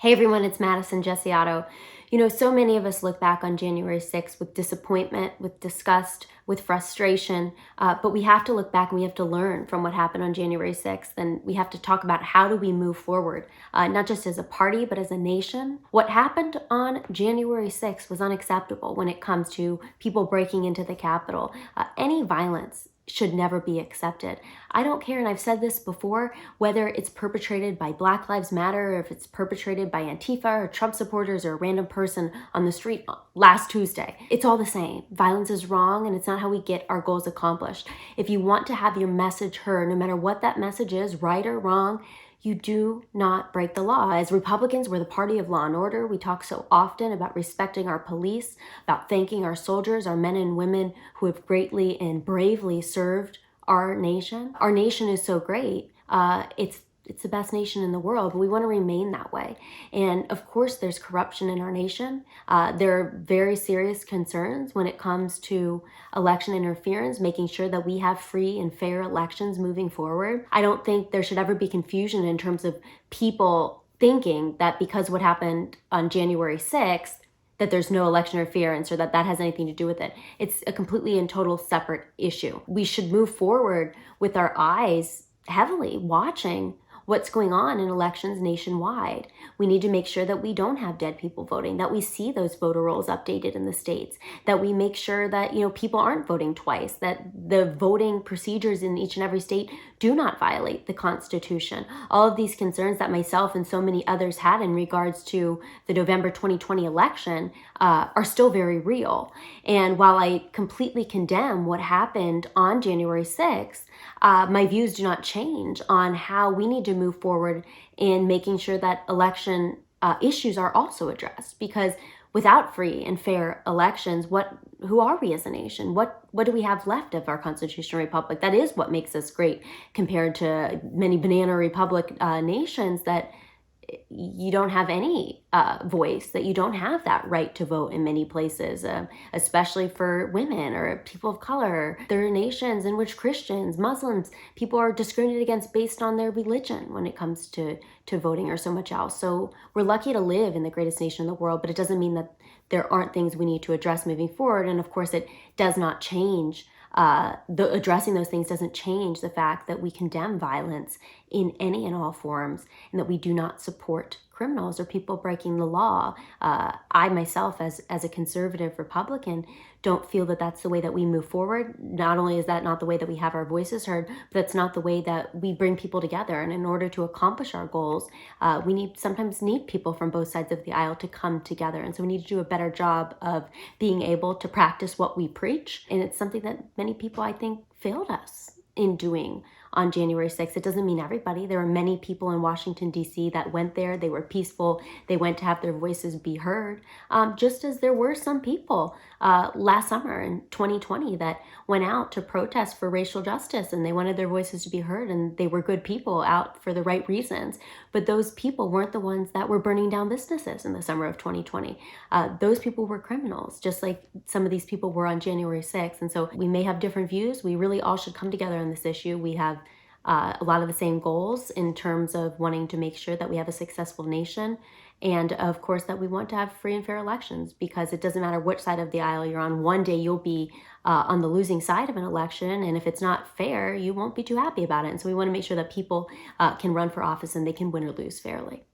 Hey everyone, it's Madison Gesiotto. So many of us look back on January 6th with disappointment, with disgust, with frustration, but we have to look back and we have to learn from what happened on January 6th, and we have to talk about how do we move forward, not just as a party, but as a nation. What happened on January 6th was unacceptable when it comes to people breaking into the Capitol. Any violence should never be accepted. I don't care, and I've said this before, whether it's perpetrated by Black Lives Matter, or if it's perpetrated by Antifa or Trump supporters or a random person on the street last Tuesday. It's all the same. Violence is wrong, and it's not how we get our goals accomplished. If you want to have your message heard, no matter what that message is, right or wrong, you do not break the law. As Republicans, we're the party of law and order. We talk so often about respecting our police, about thanking our soldiers, our men and women who have greatly and bravely served our nation. Our nation is so great. It's the best nation in the world, but we want to remain that way. And of course, there's corruption in our nation. There are very serious concerns when it comes to election interference, making sure that we have free and fair elections moving forward. I don't think there should ever be confusion in terms of people thinking that because what happened on January 6th, that there's no election interference or that has anything to do with it. It's a completely and total separate issue. We should move forward with our eyes heavily watching what's going on in elections nationwide. We need to make sure that we don't have dead people voting, that we see those voter rolls updated in the states, that we make sure that people aren't voting twice, that the voting procedures in each and every state do not violate the Constitution. All of these concerns that myself and so many others had in regards to the November 2020 election are still very real. And while I completely condemn what happened on January 6th, my views do not change on how we need to move forward in making sure that election issues are also addressed. Because without free and fair elections, who are we as a nation? What do we have left of our constitutional republic? That is what makes us great compared to many banana republic nations that you don't have any voice, that you don't have that right to vote in many places, especially for women or people of color. There are nations in which Christians, Muslims, people are discriminated against based on their religion when it comes to voting or so much else. So we're lucky to live in the greatest nation in the world, but it doesn't mean that there aren't things we need to address moving forward. And of course, it does not change addressing those things doesn't change the fact that we condemn violence in any and all forms, and that we do not support criminals or people breaking the law. I myself, as a conservative Republican, don't feel that that's the way that we move forward. Not only is that not the way that we have our voices heard, but that's not the way that we bring people together. And in order to accomplish our goals, we sometimes need people from both sides of the aisle to come together. And so we need to do a better job of being able to practice what we preach. And it's something that many people, I think, failed us in doing on January 6th. It doesn't mean everybody. There were many people in Washington, D.C. that went there. They were peaceful. They went to have their voices be heard, just as there were some people last summer in 2020 that went out to protest for racial justice, and they wanted their voices to be heard, and they were good people out for the right reasons. But those people weren't the ones that were burning down businesses in the summer of 2020. Those people were criminals, just like some of these people were on January 6th. And so we may have different views. We really all should come together on this issue. We have a lot of the same goals in terms of wanting to make sure that we have a successful nation, and of course that we want to have free and fair elections, because it doesn't matter which side of the aisle you're on. One day you'll be on the losing side of an election, and if it's not fair, you won't be too happy about it. And so we want to make sure that people can run for office and they can win or lose fairly.